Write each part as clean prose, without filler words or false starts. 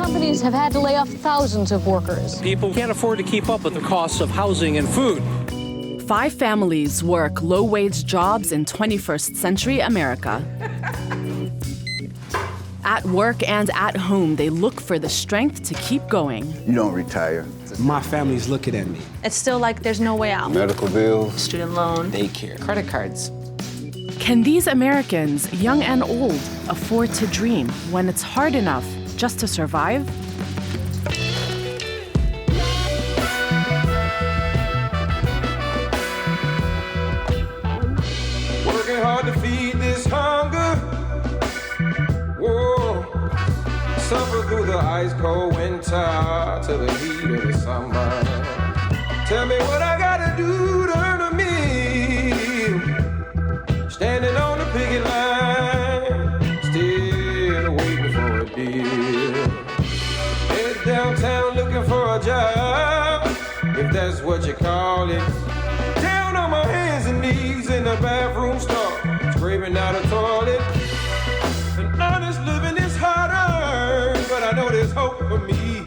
companies have had to lay off thousands of workers. People can't afford to keep up with the costs of housing and food. 5 families work low-wage jobs in 21st century America. At work and at home, they look for the strength to keep going. You don't retire. My family's looking at me. It's still like there's no way out. Medical bills, Student loan, Daycare, credit cards. Can these Americans, young and old, afford to dream when it's hard enough just to survive? Working hard to feed this hunger. Whoa. Suffer through the ice cold winter to the heat of the summer. Tell me what I gotta do to earn a meal. Standing on the picket line, still waiting for a deal. Head downtown looking for a job, if that's what you call it. Down on my hands and knees in the bathroom stall, scraping out a toilet. An honest living is harder, but I know there's hope for me.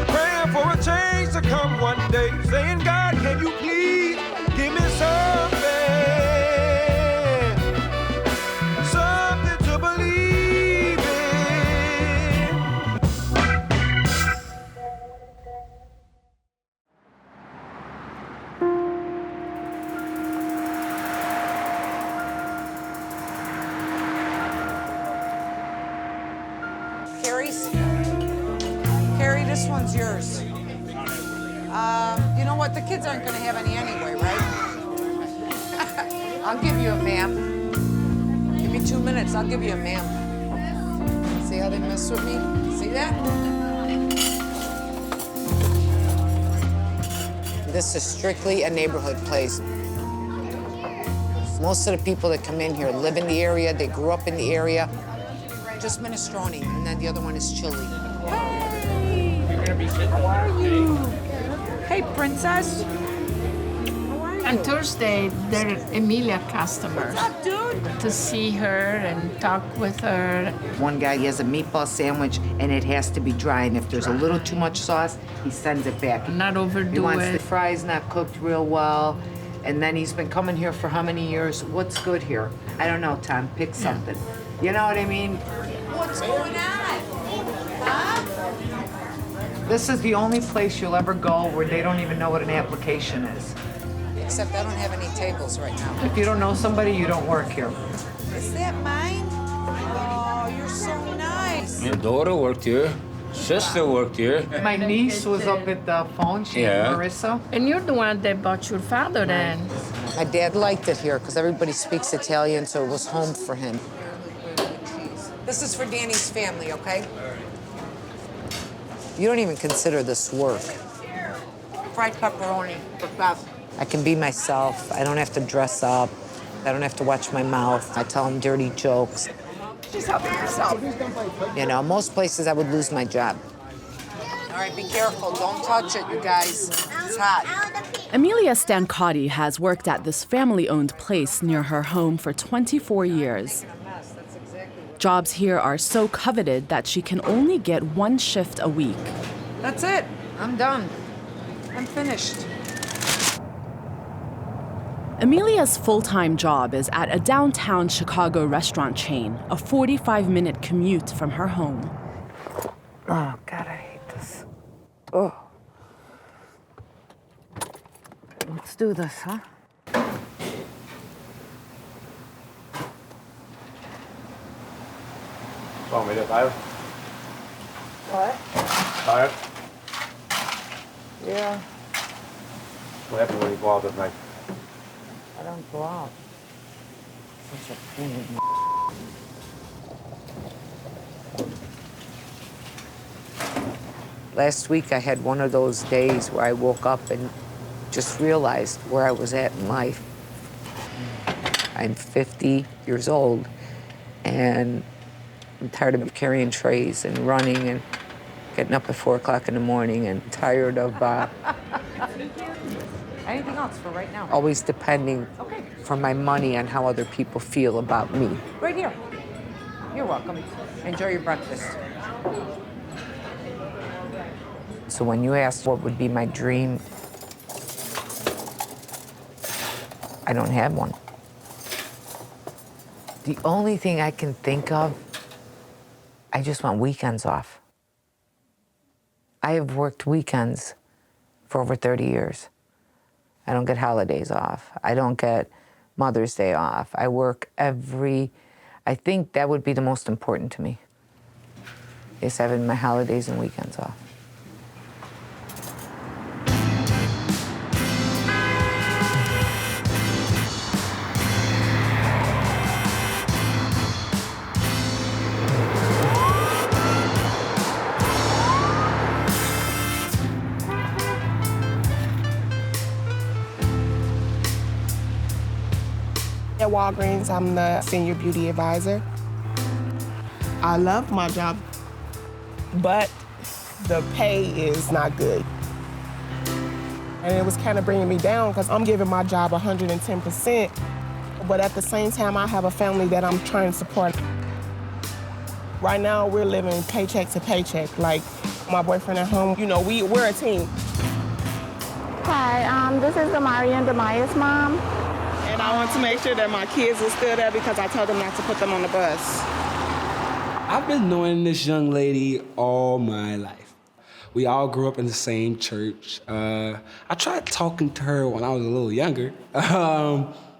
Praying for a change to come one day, saying, God, can you please give me something? Something to believe in. Carrie, this one's yours. You know what? The kids aren't going to have any anyway, right? I'll give you a ma'am. Give me 2 minutes. I'll give you a ma'am. See how they mess with me? See that? This is strictly a neighborhood place. Most of the people that come in here live in the area. They grew up in the area. Just minestrone, and then the other one is chili. Hey! How are you? Hey, princess. On Thursday, they're Emilia customers. What's up, dude? To see her and talk with her. One guy, he has a meatball sandwich, and it has to be dry. And if there's a little too much sauce, he sends it back. Not overdo He wants it. the fries not cooked real well. And then he's been coming here for how many years? What's good here? I don't know, Tom. Pick something. You know what I mean? What's going on? Huh? This is the only place you'll ever go where they don't even know what an application is. Except I don't have any tables right now. If you don't know somebody, you don't work here. Is that mine? Oh, you're so nice. My daughter worked here. Sister worked here. My niece was up at the phone. She and Marissa. And you're the one that bought your father then. My dad liked it here because everybody speaks Italian, so it was home for him. This is for Danny's family, okay? You don't even consider this work. Fried pepperoni for Beth. I can be myself. I don't have to dress up. I don't have to watch my mouth. I tell them dirty jokes. She's helping herself. You know, most places I would lose my job. All right, be careful. Don't touch it, you guys. It's hot. Emilia Stancotti has worked at this family-owned place near her home for 24 years. Jobs here are so coveted that she can only get 1 shift a week. That's it. I'm done. I'm finished. Emilia's full-time job is at a downtown Chicago restaurant chain, a 45-minute commute from her home. Oh, God, I hate this. Oh. Let's do this, huh? Want me to tired? What? Tired? Yeah, What happened when you go out at night? I don't go out. Such a pain in the Last week I had one of those days where I woke up and just realized where I was at in life. I'm 50 years old, and I'm tired of carrying trays and running and getting up at 4 o'clock in the morning and tired of anything else for right now. Always depending for my money on how other people feel about me. Right here. You're welcome. Enjoy your breakfast. So when you ask what would be my dream, I don't have one. The only thing I can think of, I just want weekends off. I have worked weekends for over 30 years. I don't get holidays off. I don't get Mother's Day off. I work I think that would be the most important to me, is having my holidays and weekends off. At Walgreens, I'm the senior beauty advisor. I love my job, but the pay is not good. And it was kind of bringing me down because I'm giving my job 110%, but at the same time, I have a family that I'm trying to support. Right now, we're living paycheck to paycheck. Like my boyfriend at home, you know, we're a team. Hi, this is Amari and Demaya's mom. And I want to make sure that my kids are still there because I told them not to put them on the bus. I've been knowing this young lady all my life. We all grew up in the same church. I tried talking to her when I was a little younger.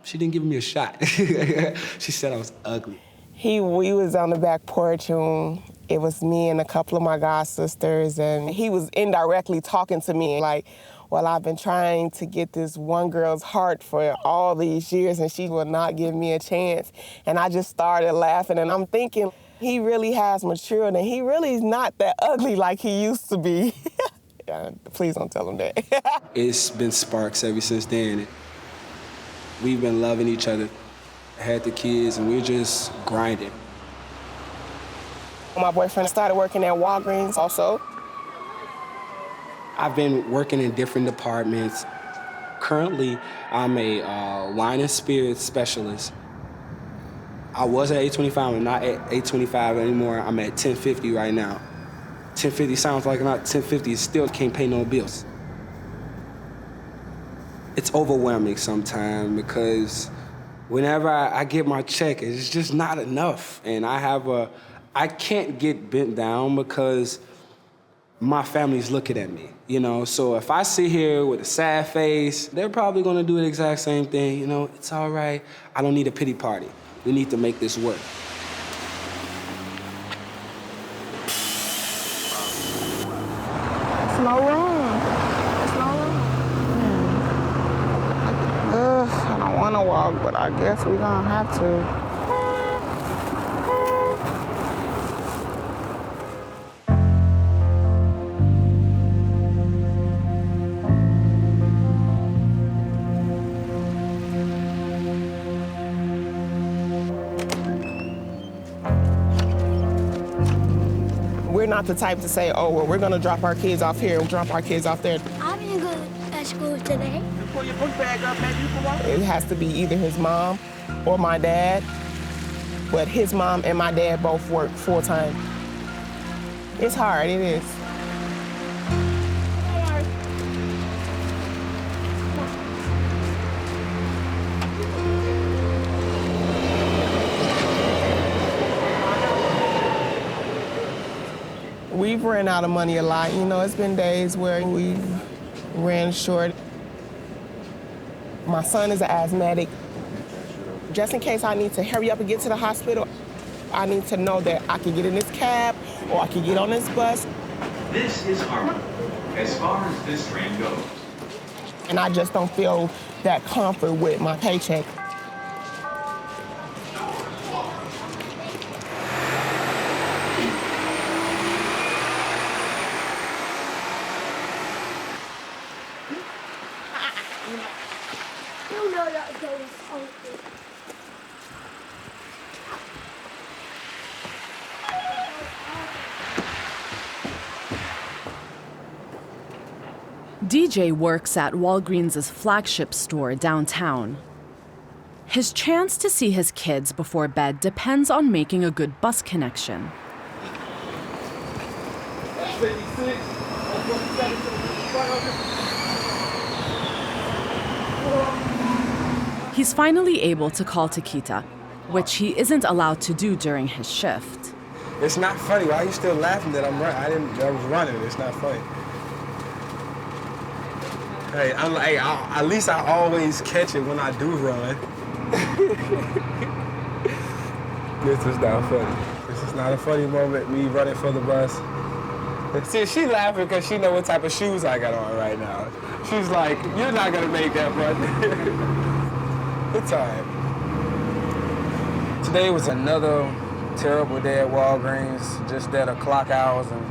She didn't give me a shot. She said I was ugly. We was on the back porch, and it was me and a couple of my god sisters, and he was indirectly talking to me like, well, I've been trying to get this one girl's heart for all these years, and she will not give me a chance. And I just started laughing, and I'm thinking, he really has matured, and he really is not that ugly like he used to be. Please don't tell him that. It's been sparks ever since then. We've been loving each other, had the kids, and we're just grinding. My boyfriend started working at Walgreens also. I've been working in different departments. Currently, I'm a wine and spirits specialist. I was at 825, I'm not at 825 anymore. I'm at 1050 right now. 1050 sounds like not 1050, still can't pay no bills. It's overwhelming sometimes because whenever I get my check, it's just not enough. And I can't get bent down because my family's looking at me, you know? So if I sit here with a sad face, they're probably gonna do the exact same thing, you know? It's all right, I don't need a pity party. We need to make this work. There's no room. There's no room. I don't want to walk, but I guess we're gonna have to. We're not the type to say, oh, well, we're gonna drop our kids off here, drop our kids off there. I didn't go to school today. Pull your book bag up, maybe you can walk. It has to be either his mom or my dad, but his mom and my dad both work full time. It's hard, it is. We've ran out of money a lot. You know, it's been days where we ran short. My son is an asthmatic. Just in case I need to hurry up and get to the hospital, I need to know that I can get in this cab or I can get on this bus. This is Harmony, as far as this train goes. And I just don't feel that comfort with my paycheck. DJ works at Walgreens' flagship store downtown. His chance to see his kids before bed depends on making a good bus connection. He's finally able to call Taquita, which he isn't allowed to do during his shift. It's not funny. Why are you still laughing that I'm running? I was running. It's not funny. Hey, at least I always catch it when I do run. This is not funny. This is not a funny moment, me running for the bus. See, she laughing because she know what type of shoes I got on right now. She's like, you're not gonna make that, bud. It's all right. Today was another terrible day at Walgreens. Just there to clock hours and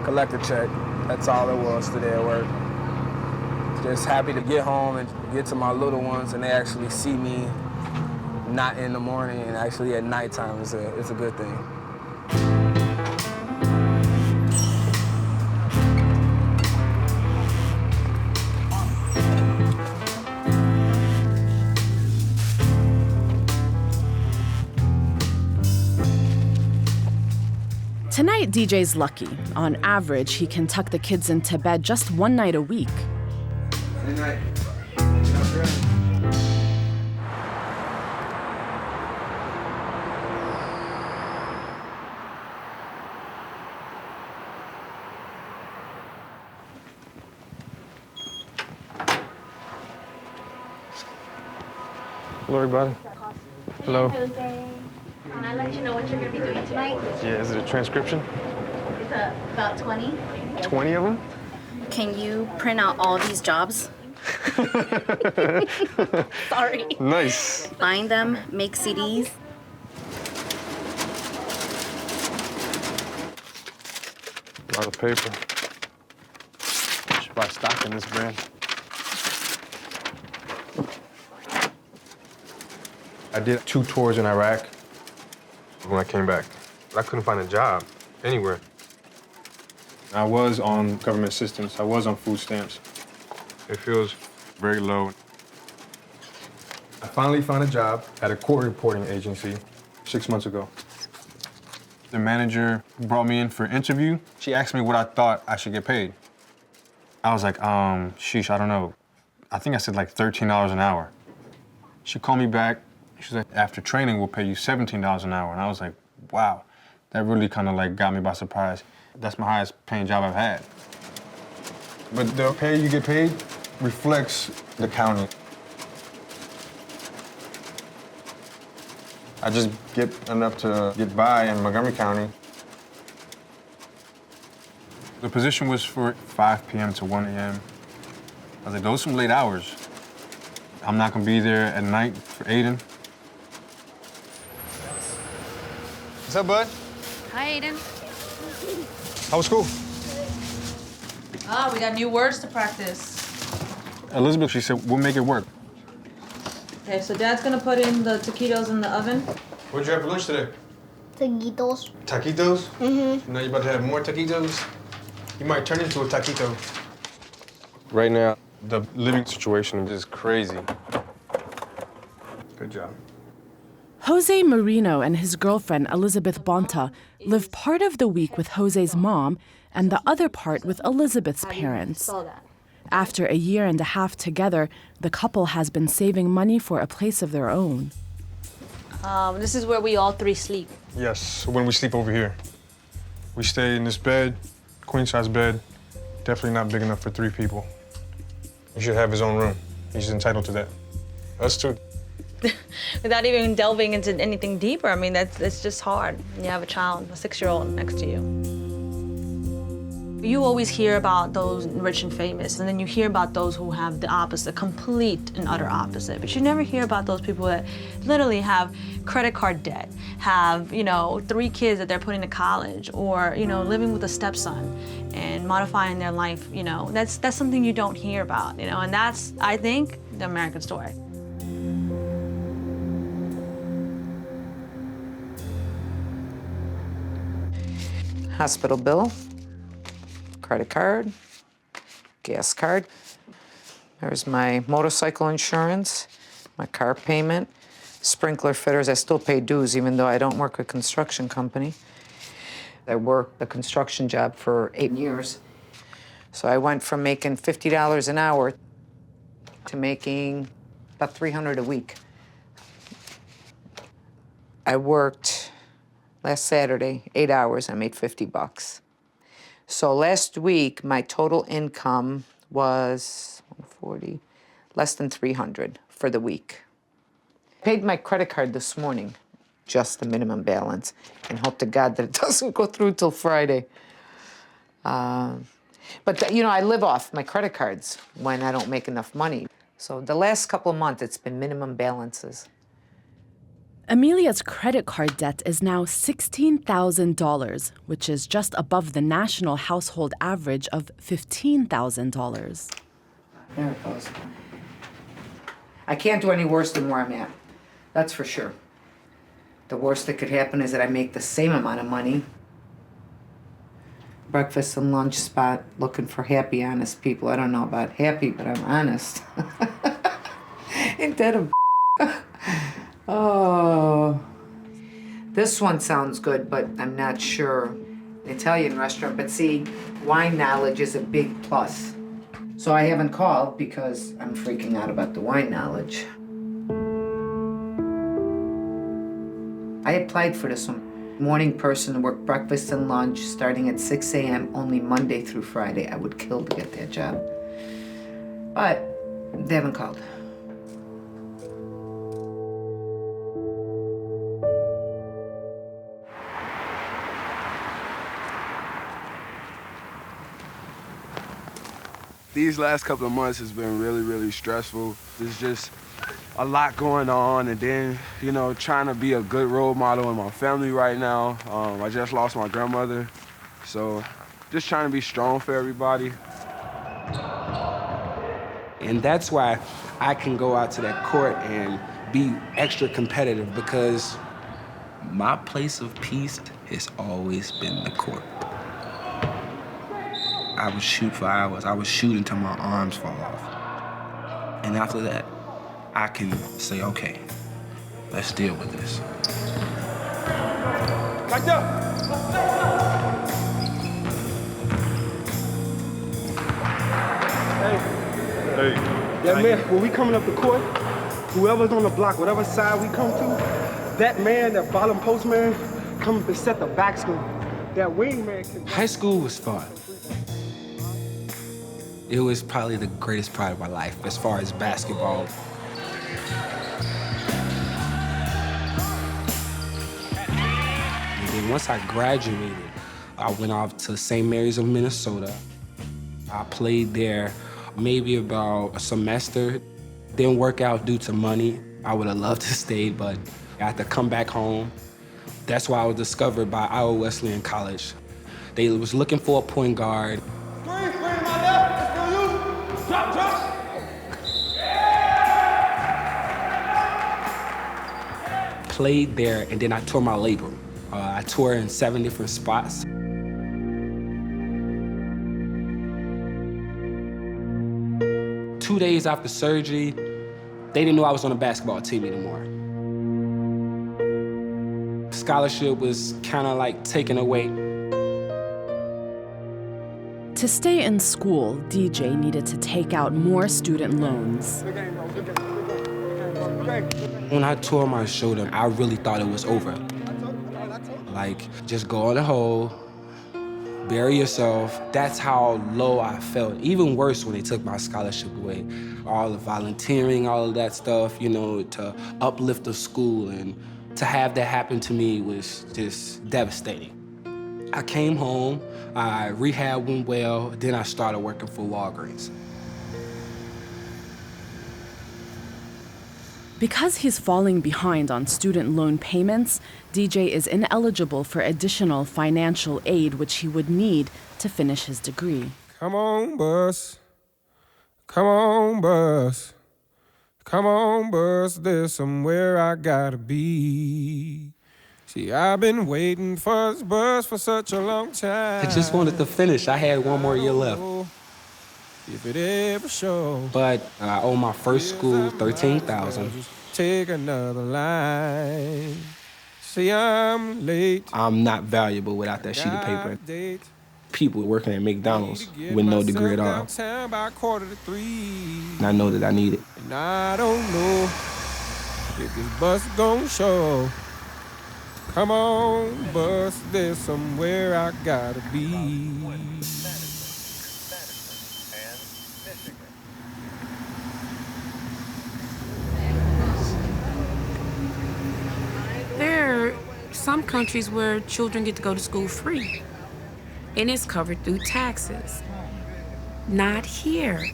collect a check. That's all it was today at work. Just happy to get home and get to my little ones and they actually see me not in the morning and actually at nighttime. It's a good thing. Tonight, DJ's lucky. On average, he can tuck the kids into bed just one night a week. Good night. Hello, everybody. Hello. Can I let you know what you're going to be doing tonight? Yeah, is it a transcription? It's about 20. 20 of them? Can you print out all these jobs? Sorry. Nice. Find them, make CDs. A lot of paper. Should buy stock in this brand. I did 2 tours in Iraq when I came back. I couldn't find a job anywhere. I was on government assistance. I was on food stamps. It feels very low. I finally found a job at a court reporting agency 6 months ago. The manager brought me in for an interview. She asked me what I thought I should get paid. I was like, sheesh, I don't know. I think I said like $13 an hour. She called me back. She was like, after training, we'll pay you $17 an hour. And I was like, wow, that really kind of like got me by surprise. That's my highest paying job I've had. But the pay you get paid reflects the county. I just get enough to get by in Montgomery County. The position was for 5 p.m. to 1 a.m. I was like, those are some late hours. I'm not gonna be there at night for Aiden. What's up, bud? Hi, Aiden. How was school? Ah, we got new words to practice. Elizabeth, she said, we'll make it work. Okay, so Dad's gonna put in the taquitos in the oven. What'd you have for lunch today? Taquitos. Taquitos? Mm-hmm. Now you're about to have more taquitos? You might turn into a taquito. Right now, the living situation is crazy. Good job. Jose Marino and his girlfriend, Elizabeth Bonta, live part of the week with Jose's mom and the other part with Elizabeth's parents. After a year and a half together, the couple has been saving money for a place of their own. This is where we all 3 sleep. Yes, when we sleep over here. We stay in this bed, queen-size bed, definitely not big enough for 3 people. He should have his own room. He's entitled to that. Us too. Without even delving into anything deeper, I mean, it's just hard. You have a child, a 6-year-old next to you. You always hear about those rich and famous, and then you hear about those who have the opposite, complete and utter opposite. But you never hear about those people that literally have credit card debt, have, 3 kids that they're putting to college, or, living with a stepson and modifying their life, That's something you don't hear about, and that's, I think, the American story. Hospital bill, credit card, gas card. There's my motorcycle insurance, my car payment, sprinkler fitters. I still pay dues even though I don't work with a construction company. I worked a construction job for 8 years. So I went from making $50 an hour to making about $300 a week. I worked last Saturday, 8 hours, I made $50. So last week, my total income was 140, less than 300 for the week. Paid my credit card this morning, just the minimum balance, and hope to God that it doesn't go through till Friday. But you know, I live off my credit cards when I don't make enough money. So the last couple of months, it's been minimum balances. Emilia's credit card debt is now $16,000, which is just above the national household average of $15,000. There it goes. I can't do any worse than where I'm at. That's for sure. The worst that could happen is that I make the same amount of money. Breakfast and lunch spot, looking for happy, honest people. I don't know about happy, but I'm honest. Ain't that a Oh. This one sounds good, but I'm not sure. Italian restaurant, but see, wine knowledge is a big plus. So I haven't called because I'm freaking out about the wine knowledge. I applied for this one. Morning person to work breakfast and lunch starting at 6 a.m. only Monday through Friday. I would kill to get that job. But they haven't called. These last couple of months has been really, really stressful. There's just a lot going on, and then, you know, trying to be a good role model in my family right now. I just lost my grandmother, so just trying to be strong for everybody. And that's why I can go out to that court and be extra competitive, because my place of peace has always been the court. I would shoot for hours. I would shoot until my arms fall off. And after that, I can say, okay, let's deal with this. Like that. Hey. Yeah, man, when we coming up the court, whoever's on the block, whatever side we come to, that man, that bottom post man, come up and set the back screen. That wing man can... High school was fun. It was probably the greatest part of my life as far as basketball. And then once I graduated, I went off to St. Mary's of Minnesota. I played there maybe about a semester. Didn't work out due to money. I would have loved to stay, but I had to come back home. That's why I was discovered by Iowa Wesleyan College. They was looking for a point guard. Played there, and then I tore my labrum. I tore in 7 different spots. 2 days after surgery, they didn't know I was on the basketball team anymore. Scholarship was kind of like taken away. To stay in school, DJ needed to take out more student loans. When I tore my shoulder, I really thought it was over. Like, just go in a hole, bury yourself. That's how low I felt. Even worse when they took my scholarship away. All the volunteering, all of that stuff, you know, to uplift the school, and to have that happen to me was just devastating. I came home, rehab went well, then I started working for Walgreens. Because he's falling behind on student loan payments, DJ is ineligible for additional financial aid which he would need to finish his degree. Come on, bus. Come on, bus. Come on, bus. There's somewhere I gotta be. See, I've been waiting for this bus for such a long time. I just wanted to finish. I had 1 more year left. If it ever shows. But I owe my first school $13,000. Take another line. say I'm late. I'm not valuable without that sheet of paper. People working at McDonald's with no degree at all. And I know that I need it. And I don't know if this bus gon' show. Come on, bus, there's somewhere I gotta be. There are some countries where children get to go to school free, and it's covered through taxes. Not here.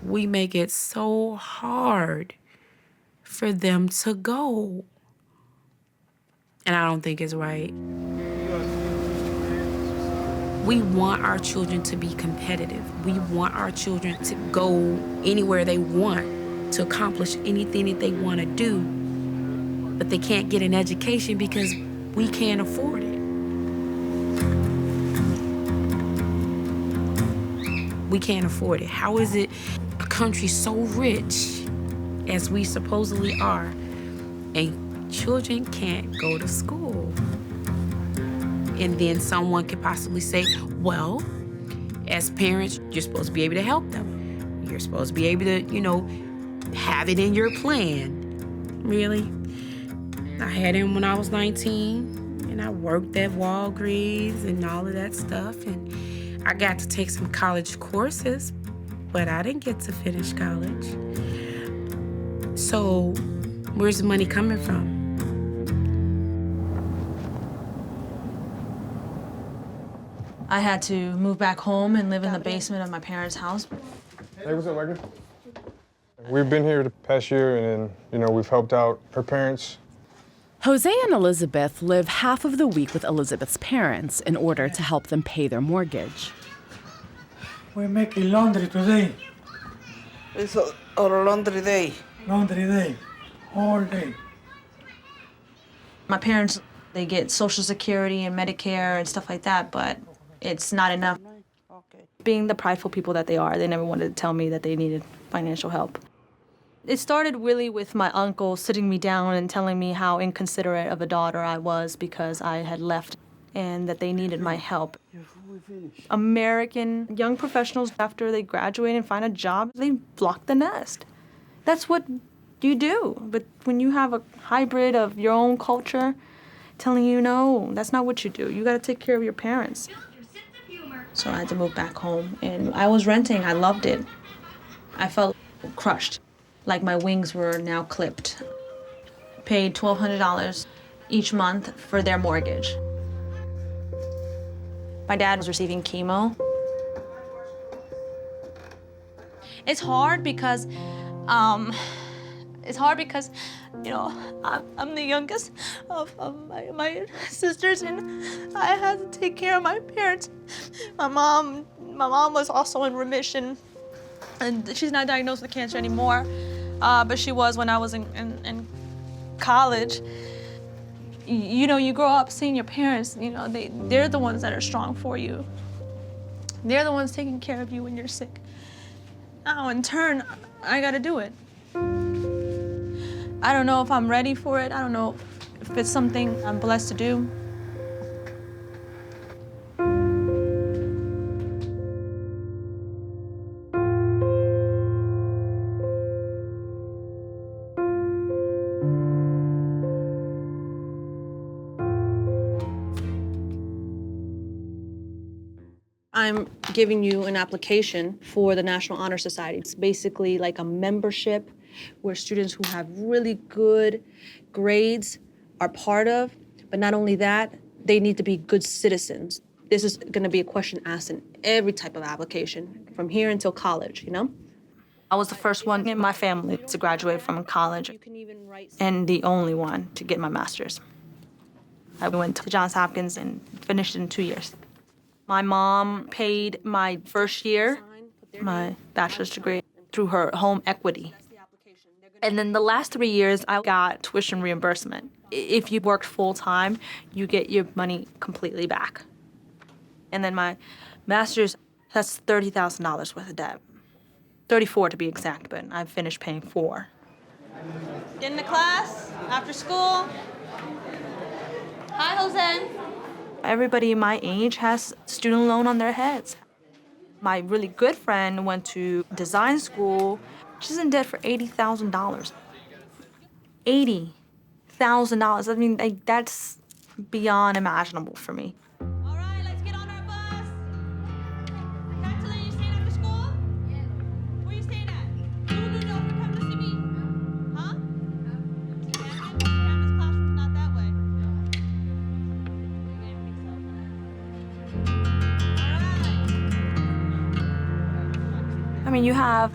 We make it so hard for them to go. And I don't think it's right. We want our children to be competitive. We want our children to go anywhere they want, to accomplish anything that they want to do. But they can't get an education because we can't afford it. We can't afford it. How is it a country so rich as we supposedly are, and children can't go to school? And then someone could possibly say, well, as parents, you're supposed to be able to help them. You're supposed to be able to, have it in your plan. Really? I had him when I was 19, and I worked at Walgreens and all of that stuff, and I got to take some college courses, but I didn't get to finish college. So where's the money coming from? I had to move back home and live in the basement of my parents' house. Hey, what's up, Michael? We've been here the past year, and then, we've helped out her parents. Jose and Elizabeth live half of the week with Elizabeth's parents in order to help them pay their mortgage. We're making laundry today. It's a laundry day. Laundry day, all day. My parents, they get Social Security and Medicare and stuff like that, but it's not enough. Being the prideful people that they are, they never wanted to tell me that they needed financial help. It started really with my uncle sitting me down and telling me how inconsiderate of a daughter I was because I had left and that they needed my help. American young professionals, after they graduate and find a job, they flock the nest. That's what you do. But when you have a hybrid of your own culture telling you, no, that's not what you do. You gotta take care of your parents. So I had to move back home, and I was renting. I loved it. I felt crushed, like my wings were now clipped. Paid $1,200 each month for their mortgage. My dad was receiving chemo. It's hard because, I'm the youngest of my sisters, and I had to take care of my parents. My mom was also in remission, and she's not diagnosed with cancer anymore, but she was when I was in college. You grow up seeing your parents, they're the ones that are strong for you. They're the ones taking care of you when you're sick. Now, in turn, I gotta do it. I don't know if I'm ready for it. I don't know if it's something I'm blessed to do. I'm giving you an application for the National Honor Society. It's basically like a membership where students who have really good grades are part of, but not only that, they need to be good citizens. This is gonna be a question asked in every type of application, from here until college, I was the first one in my family to graduate from college, and the only one to get my master's. I went to Johns Hopkins and finished in 2 years. My mom paid my first year, my bachelor's degree, through her home equity. And then the last 3 years, I got tuition reimbursement. If you worked full-time, you get your money completely back. And then my master's, that's $30,000 worth of debt. 34 to be exact, but I finished paying 4. Get into class after school. Hi, Jose. Everybody my age has student loan on their heads. My really good friend went to design school. She's in debt for $80,000. $80,000. I mean, like, that's beyond imaginable for me. All right, let's get on our bus. Catalan, you staying after school? Yeah. Where you staying at? Lulu, don't come to see me. Huh? Cameron's classroom's not that way. I mean, you have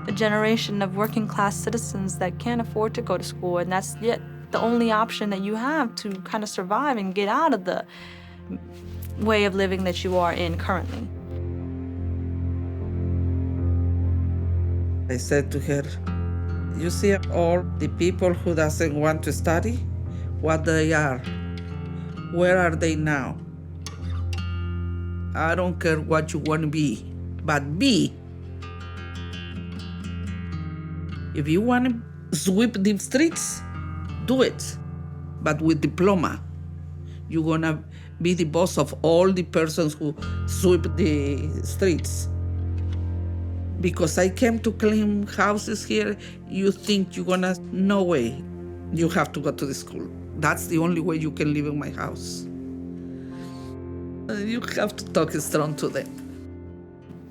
a generation of working class citizens that can't afford to go to school, and that's yet the only option that you have to kind of survive and get out of the way of living that you are in currently. I said to her, you see all the people who doesn't want to study, what they are. Where are they now? I don't care what you want to be, but be. If you want to sweep the streets, do it, but with diploma. You're gonna be the boss of all the persons who sweep the streets. Because I came to clean houses here, you think you're gonna, no way. You have to go to the school. That's the only way you can live in my house. You have to talk strong to them.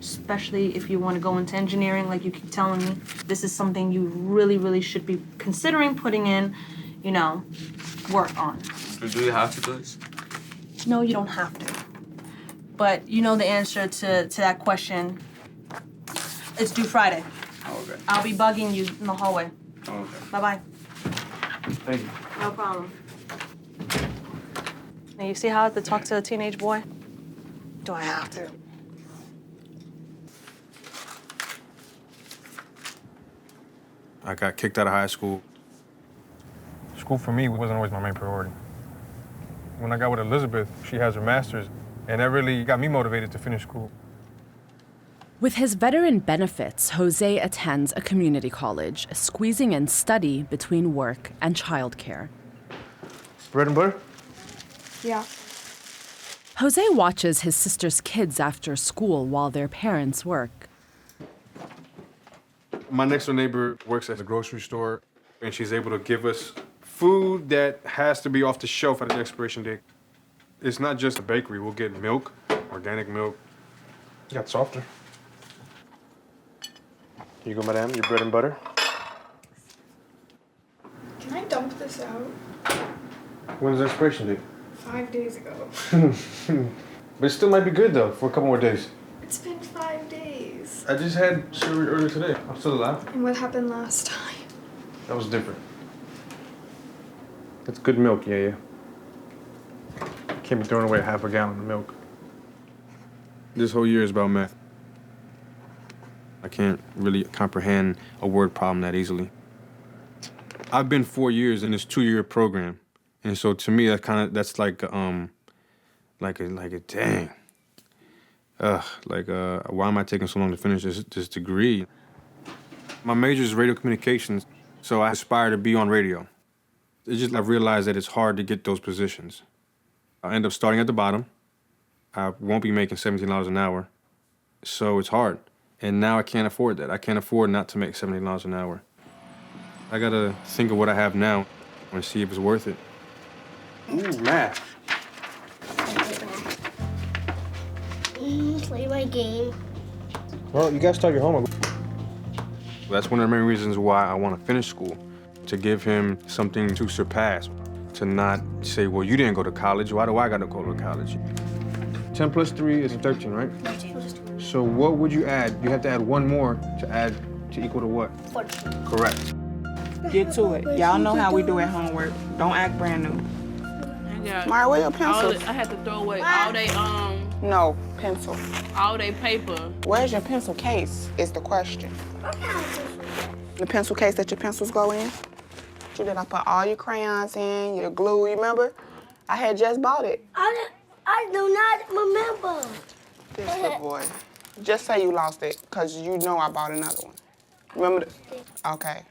Especially if you want to go into engineering, like you keep telling me, this is something you really, really should be considering putting in, you know, work on. Do you have to do this? No, you don't have to. But you know the answer to that question. It's due Friday. Oh, okay. I'll be bugging you in the hallway. Oh, okay. Bye-bye. Thank you. No problem. Now, you see how I have to talk to a teenage boy? Do I have to? I got kicked out of high school. School for me wasn't always my main priority. When I got with Elizabeth, she has her master's, and that really got me motivated to finish school. With his veteran benefits, Jose attends a community college, squeezing in study between work and childcare. Bread and butter? Yeah. Jose watches his sister's kids after school while their parents work. My next door neighbor works at a grocery store, and she's able to give us food that has to be off the shelf at the expiration date. It's not just a bakery. We'll get milk, organic milk. Got softer. Here you go, madame, your bread and butter. Can I dump this out? When's the expiration date? 5 days ago. But it still might be good, though, for a couple more days. It's been 5 days. I just had surgery earlier today. I'm still alive. And what happened last time? That was different. It's good milk, yeah. Can't be throwing away half a gallon of milk. This whole year is about math. I can't really comprehend a word problem that easily. I've been 4 years in this 2-year program, and so to me that's like a dang. Why am I taking so long to finish this degree? My major is radio communications, so I aspire to be on radio. I realized that it's hard to get those positions. I end up starting at the bottom. I won't be making $17 an hour, so it's hard. And now I can't afford that. I can't afford not to make $17 an hour. I gotta think of what I have now and see if it's worth it. Ooh, math. Play my game. Well, you gotta start your homework. That's one of the main reasons why I want to finish school, to give him something to surpass, to not say, well, you didn't go to college, why do I gotta go to college? 10 plus 3 is 13, right? 13 plus 2. So what would you add? You have to add one more to equal to what? 14. Correct. Get to it. Y'all know how we do at homework. Don't act brand new. Mara, where your pencil? I had to throw away all they No, pencil. all they paper. Where's your pencil case is the question. The pencil case that your pencils go in? You did I put all your crayons in, your glue, you remember? I had just bought it. I do not remember. This little boy. Just say you lost it, because you know I bought another one. Remember? Okay.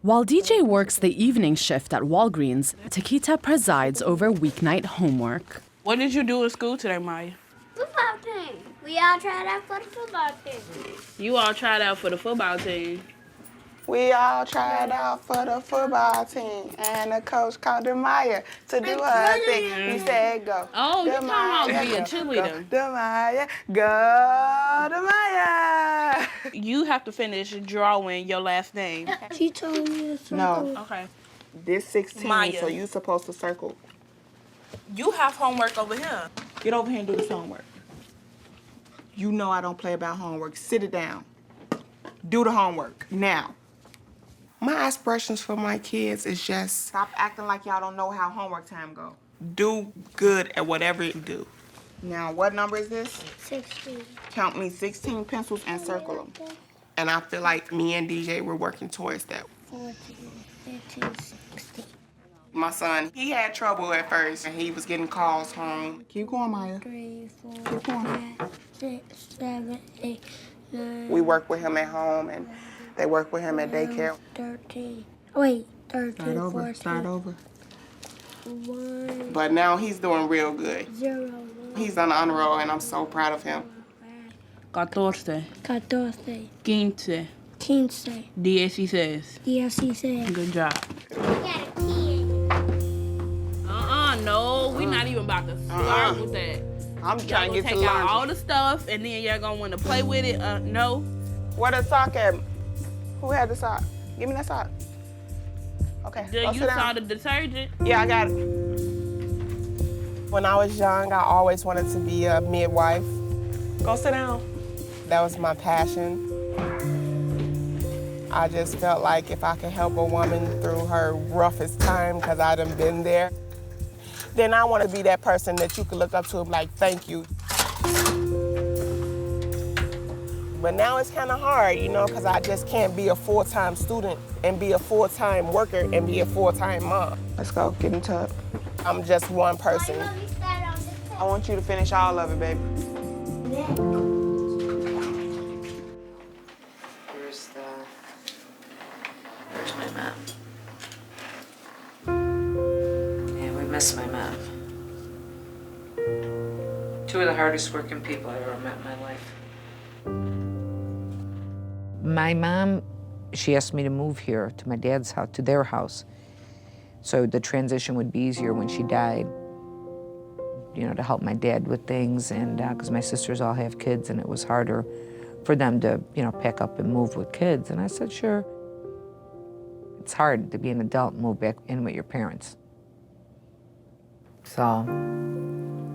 While DJ works the evening shift at Walgreens, Taquita presides over weeknight homework. What did you do at school today, Maya? Football team. We all tried out for the football team. You all tried out for the football team. We all tried out for the football team, and the coach called Emilia to do her thing. We said go. Oh, you talking about Emilia, be a go, cheerleader. Go, Emilia, go, Emilia. You have to finish drawing your last name. She told me to circle. No. Okay. This 16, Maya. so you supposed to circle. You have homework over here. Get over here and do this homework. You know I don't play about homework. Sit it down. Do the homework now. My aspirations for my kids is just stop acting like y'all don't know how homework time go. Do good at whatever you do. Now, what number is this? 16. Count me 16 pencils and circle them. And I feel like me and DJ, we're working towards that. 14, 15, 16. My son, he had trouble at first, and he was getting calls home. Keep going, Maya. 3, 4, Keep going. 5, 6, 7, 8, 9. We work with him at home, and they work with him at daycare. 13. Wait, 13, Start over. 14. Start over. 1, But now he's doing real good. 0, 1. He's on the honor roll, and I'm so proud of him. 14, 14, 15, 15, 16. 16. Good job. No, we're not even about to start with that. I'm trying to get to take out lunch. all the stuff, and then y'all gonna want to play with it. No. Where the sock at? Who had the sock? Give me that sock. Okay, Do go you sit saw down. the detergent? Yeah, I got it. When I was young, I always wanted to be a midwife. Go sit down. That was my passion. I just felt like if I could help a woman through her roughest time, because I done been there, then I want to be that person that you can look up to and be like, thank you. But now it's kind of hard, you know, because I just can't be a full-time student and be a full-time worker and be a full-time mom. Let's go, get in the tub. I'm just one person. I want you to finish all of it, baby. Where's my map? Yeah, we miss my map. Two of the hardest working people I've ever met in my life. My mom, she asked me to move here to my dad's house, to their house. So the transition would be easier when she died, you know, to help my dad with things, and because my sisters all have kids and it was harder for them to, you know, pack up and move with kids. And I said, sure. It's hard to be an adult and move back in with your parents. So, are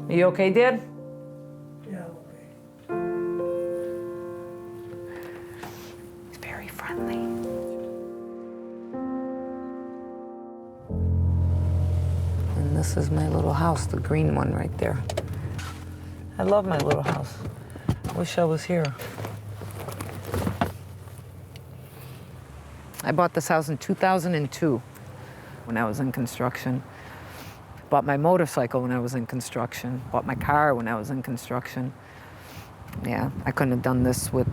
you okay, Dad? Yeah, He's very friendly. And this is my little house, the green one right there. I love my little house. Wish I was here. I bought this house in 2002 when I was in construction. Bought my motorcycle when I was in construction. Bought my car when I was in construction. Yeah, I couldn't have done this with,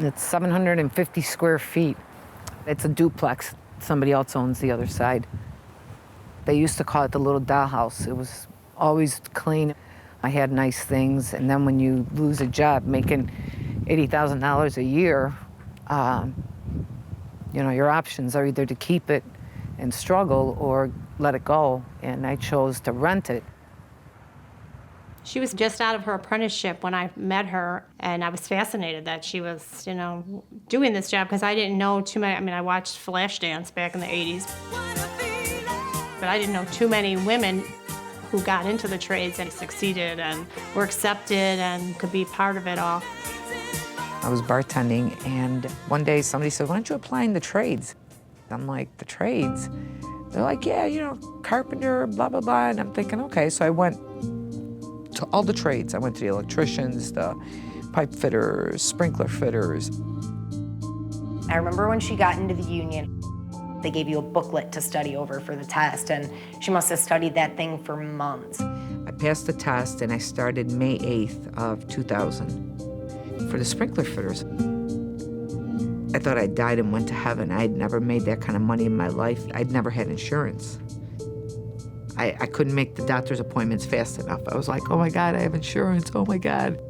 it's 750 square feet. It's a duplex. Somebody else owns the other side. They used to call it the little dollhouse. It was always clean. I had nice things, and then when you lose a job making $80,000 a year, you know, your options are either to keep it and struggle or let it go, and I chose to rent it. She was just out of her apprenticeship when I met her, and I was fascinated that she was, you know, doing this job because I didn't know too many. I mean, I watched Flashdance back in the 80s, but I didn't know too many women who got into the trades and succeeded and were accepted and could be part of it all. I was bartending, and one day somebody said, why don't you apply in the trades? I'm like, the trades? They're like, yeah, you know, carpenter, blah, blah, blah. And I'm thinking, okay. So I went to all the trades. I went to the electricians, the pipe fitters, sprinkler fitters. I remember when she got into the union, they gave you a booklet to study over for the test, and she must have studied that thing for months. I passed the test, and I started May 8th of 2000 for the sprinkler fitters. I thought I died and went to heaven. I'd never made that kind of money in my life. I'd never had insurance. I couldn't make the doctor's appointments fast enough. I was like, oh my God, I have insurance, oh my God.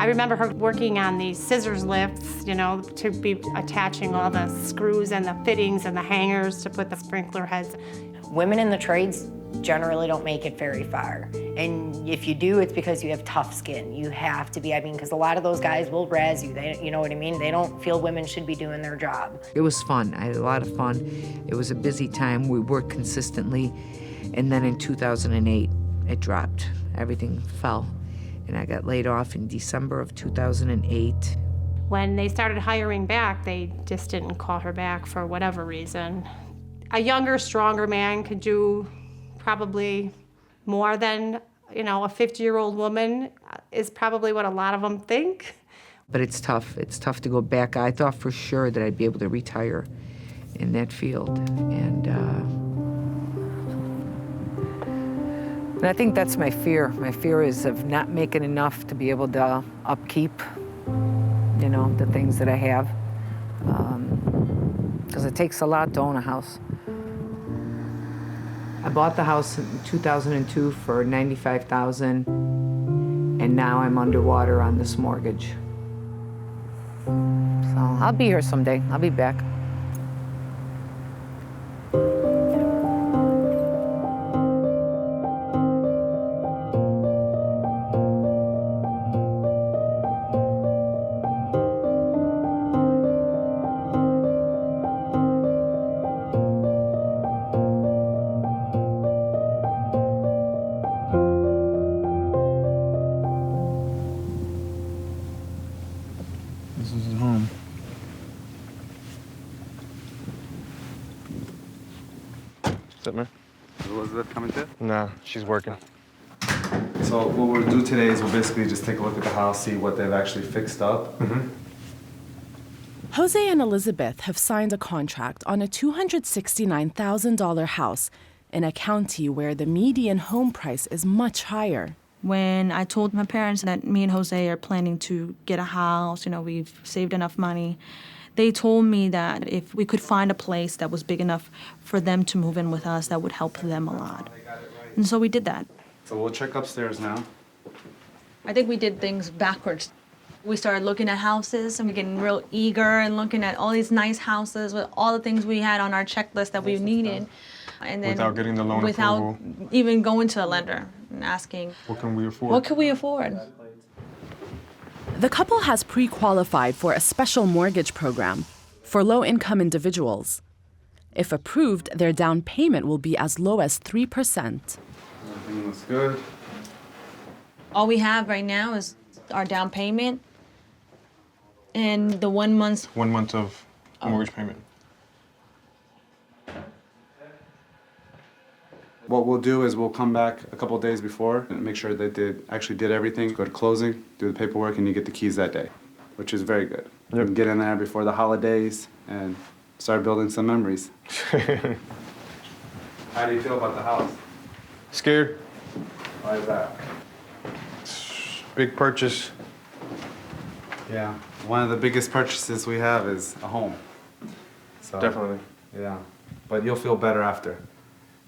I remember her working on these scissors lifts, you know, to be attaching all the screws and the fittings and the hangers to put the sprinkler heads. Women in the trades generally don't make it very far. And if you do, it's because you have tough skin. You have to be, I mean, because a lot of those guys will razz you. You know what I mean? They don't feel women should be doing their job. It was fun. I had a lot of fun. It was a busy time. We worked consistently. And then in 2008, it dropped. Everything fell. And I got laid off in December of 2008. When they started hiring back, they just didn't call her back for whatever reason. A younger, stronger man could do probably more than, you know, a 50-year-old woman is probably what a lot of them think. But it's tough. It's tough to go back. I thought for sure that I'd be able to retire in that field. And I think that's my fear. My fear is of not making enough to be able to upkeep, you know, the things that I have. Because it takes a lot to own a house. I bought the house in 2002 for $95,000, and now I'm underwater on this mortgage. So I'll be here someday. I'll be back. This is home. What's up, man? Was that coming to? Nah, she's working. So what we'll do today is we'll basically just take a look at the house, see what they've actually fixed up. Jose and Elizabeth have signed a contract on a $269,000 house in a county where the median home price is much higher. When I told my parents that me and Jose are planning to get a house, you know, we've saved enough money, they told me that if we could find a place that was big enough for them to move in with us, that would help them a lot. And so we did that. So we'll check upstairs now. I think we did things backwards. We started looking at houses and we're getting real eager and looking at all these nice houses with all the things we had on our checklist that we needed. And then without getting the loan without approval. even going to a lender and asking, What can we afford? what could we afford? The couple has pre-qualified for a special mortgage program for low-income individuals. If approved, their down payment will be as low as 3%. Everything looks good. All we have right now is our down payment and the 1 month. 1 month of mortgage payment. What we'll do is we'll come back a couple of days before and make sure that they actually did everything, go to closing, do the paperwork, and you get the keys that day, which is very good. You can get in there before the holidays and start building some memories. How do you feel about the house? Scared. Why is that? Big purchase. Yeah, one of the biggest purchases we have is a home. So, Definitely. Yeah, but you'll feel better after.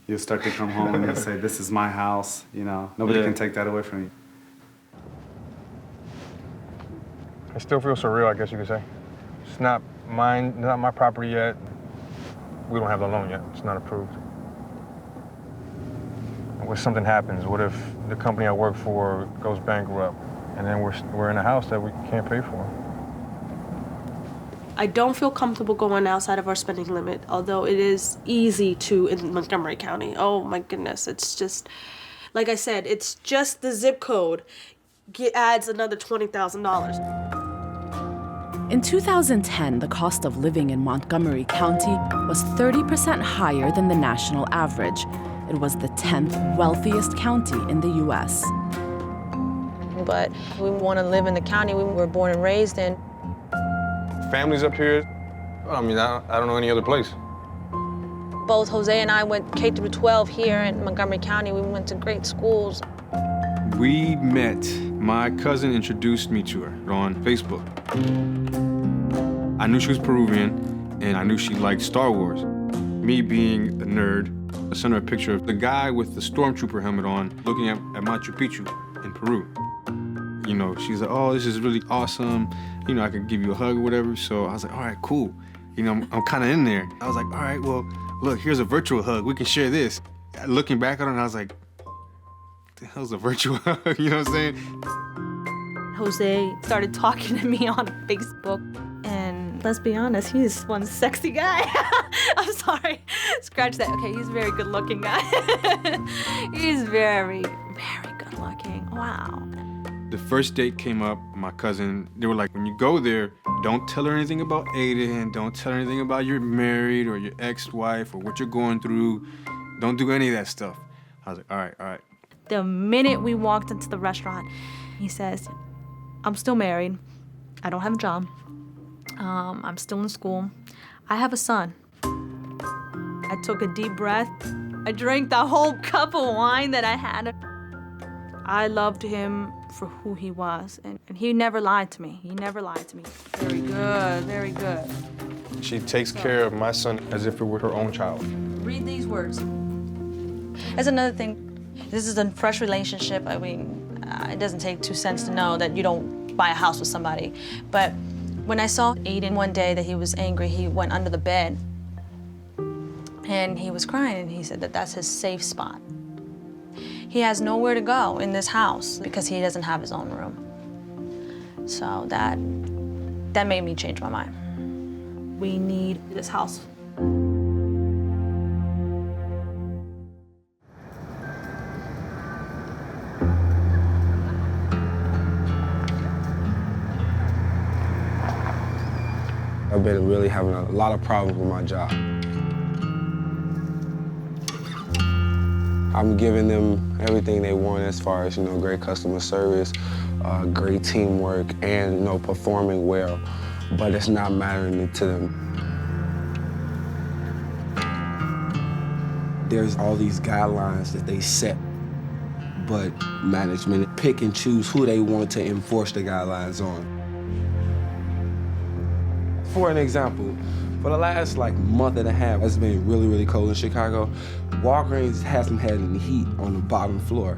You'll start to come home and you'll say, this is my house, you know. Nobody can take that away from you. It still feels surreal, I guess you could say. It's not mine, not my property yet. We don't have the loan yet. It's not approved. What if something happens? What if the company I work for goes bankrupt? And then we're in a house that we can't pay for. I don't feel comfortable going outside of our spending limit, although it is easy to in Montgomery County. Oh my goodness, it's just, like I said, it's just the zip code adds another $20,000. In 2010, the cost of living in Montgomery County was 30% higher than the national average. It was the 10th wealthiest county in the U.S. But we want to live in the county we were born and raised in. Families up here, I mean, I don't know any other place. Both Jose and I went K through 12 here in Montgomery County. We went to great schools. We met. My cousin introduced me to her on Facebook. I knew she was Peruvian, and I knew she liked Star Wars. Me being a nerd, I sent her a picture of the guy with the stormtrooper helmet on looking at Machu Picchu in Peru. You know, she's like, oh, this is really awesome. You know, I could give you a hug or whatever. So I was like, all right, cool. You know, I'm kind of in there. I was like, all right, well, look, here's a virtual hug. We can share this. Looking back on it, I was like, the hell's a virtual hug? You know what I'm saying? Jose started talking to me on Facebook, and let's be honest, he's one sexy guy. I'm sorry, scratch that. Okay, he's a very good looking guy. He's very, very good looking. Wow. The first date came up, my cousin, they were like, when you go there, don't tell her anything about Aiden, don't tell her anything about you're married or your ex-wife or what you're going through. Don't do any of that stuff. I was like, all right, all right. The minute we walked into the restaurant, he says, I'm still married. I don't have a job. I'm still in school. I have a son. I took a deep breath. I drank the whole cup of wine that I had. I loved him for who he was, and he never lied to me. He never lied to me. Very good, very good. She takes care of my son as if it were her own child. Read these words. That's another thing. This is a fresh relationship. I mean, it doesn't take 2 cents to know that you don't buy a house with somebody. But when I saw Aiden one day that he was angry, he went under the bed and he was crying, and he said that that's his safe spot. He has nowhere to go in this house because he doesn't have his own room. So that made me change my mind. We need this house. I've been really having a lot of problems with my job. I'm giving them everything they want as far as, great customer service, great teamwork, and, performing well, but it's not mattering to them. There's all these guidelines that they set, but management pick and choose who they want to enforce the guidelines on. For an example, for the last month and a half, it's been really, really cold in Chicago. Walgreens hasn't had any heat on the bottom floor.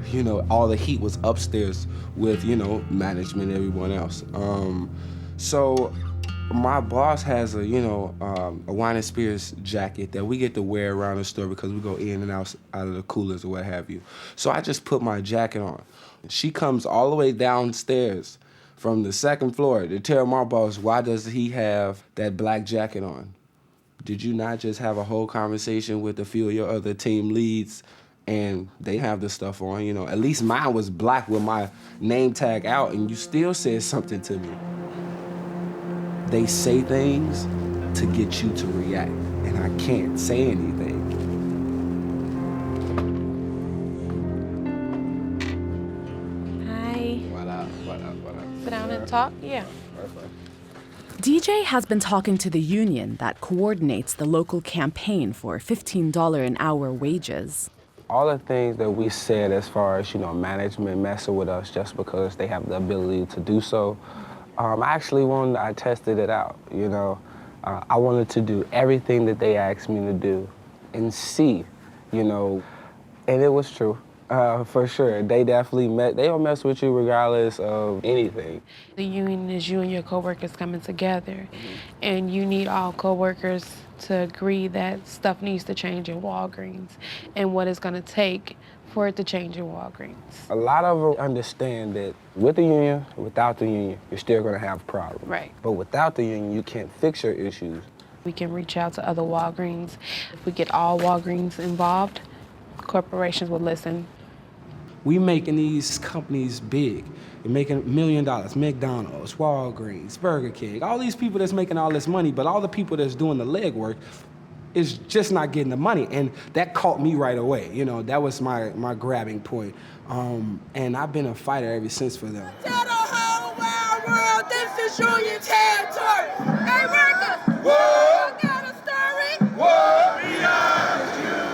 All the heat was upstairs with, management and everyone else. So my boss has a wine and spirits jacket that we get to wear around the store because we go in and out of the coolers or what have you. So I just put my jacket on. She comes all the way downstairs from the second floor to tell my boss, why does he have that black jacket on? Did you not just have a whole conversation with a few of your other team leads and they have the stuff on? At least mine was black with my name tag out and you still said something to me. They say things to get you to react, and I can't say anything. Hi. What up? Sit down and talk? Yeah. DJ has been talking to the union that coordinates the local campaign for $15 an hour wages. All the things that we said as far as, management messing with us just because they have the ability to do so, I tested it out, I wanted to do everything that they asked me to do and see, and it was true. For sure, they definitely they'll mess with you regardless of anything. The union is you and your coworkers coming together, and you need all coworkers to agree that stuff needs to change in Walgreens and what it's gonna take for it to change in Walgreens. A lot of them understand that with the union, without the union, you're still gonna have problems. Right. But without the union, you can't fix your issues. We can reach out to other Walgreens. If we get all Walgreens involved, corporations will listen. We making these companies big. They're making $1 million, McDonald's, Walgreens, Burger King, all these people that's making all this money, but all the people that's doing the legwork is just not getting the money. And that caught me right away. That was my grabbing point. And I've been a fighter ever since for them. Tell the whole wide world this is union territory. Hey, workers! Whoa! You got a story? Whoa! We are the union,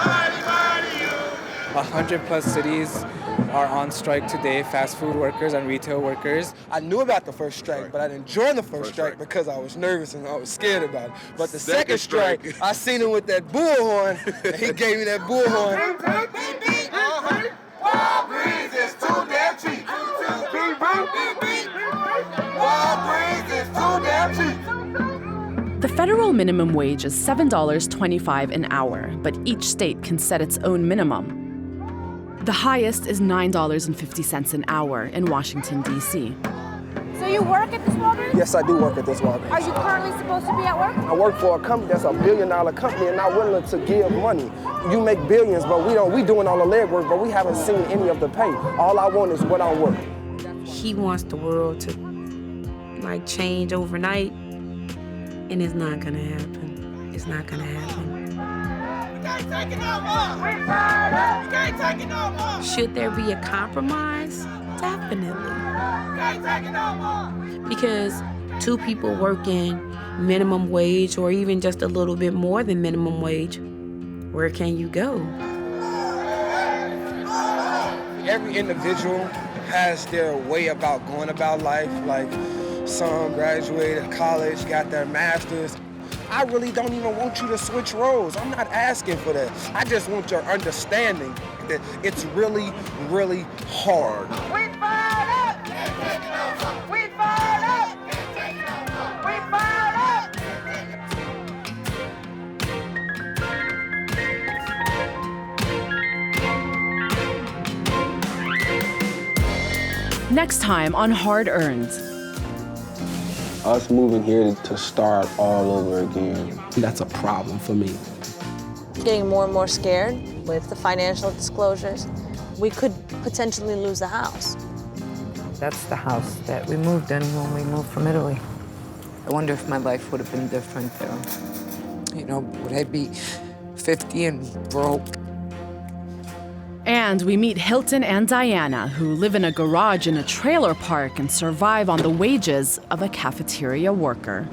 mighty, mighty union. 100+ cities are on strike today, fast food workers and retail workers. I knew about the first strike, but I didn't join the first strike because I was nervous and I was scared about it. But the second strike, I seen him with that bullhorn, and he gave me that bullhorn. Walgreens is too damn cheap. Walgreens is too damn cheap. The federal minimum wage is $7.25 an hour, but each state can set its own minimum. The highest is $9.50 an hour in Washington, D.C. So you work at this Walgreens? Yes, I do work at this Walgreens. Are you currently supposed to be at work? I work for a company that's $1 billion company and not willing to give money. You make billions, but we doing all the legwork, but we haven't seen any of the pay. All I want is what I work. He wants the world to like change overnight, and it's not gonna happen. It's not gonna happen. We can't take it no more. We fired up. We can't take it no more. Should there be a compromise? Definitely. We can't take it no more. Because two people working minimum wage or even just a little bit more than minimum wage, where can you go? Every individual has their way about going about life. Like some graduated college, got their master's. I really don't even want you to switch roles. I'm not asking for that. I just want your understanding that it's really, really hard. We fired up. We fired up. We fired up. Next time on Hard Earned. Us moving here to start all over again, that's a problem for me. Getting more and more scared with the financial disclosures. We could potentially lose the house. That's the house that we moved in when we moved from Italy. I wonder if my life would have been different there. You know, would I be 50 and broke? And we meet Hilton and Diana, who live in a garage in a trailer park and survive on the wages of a cafeteria worker.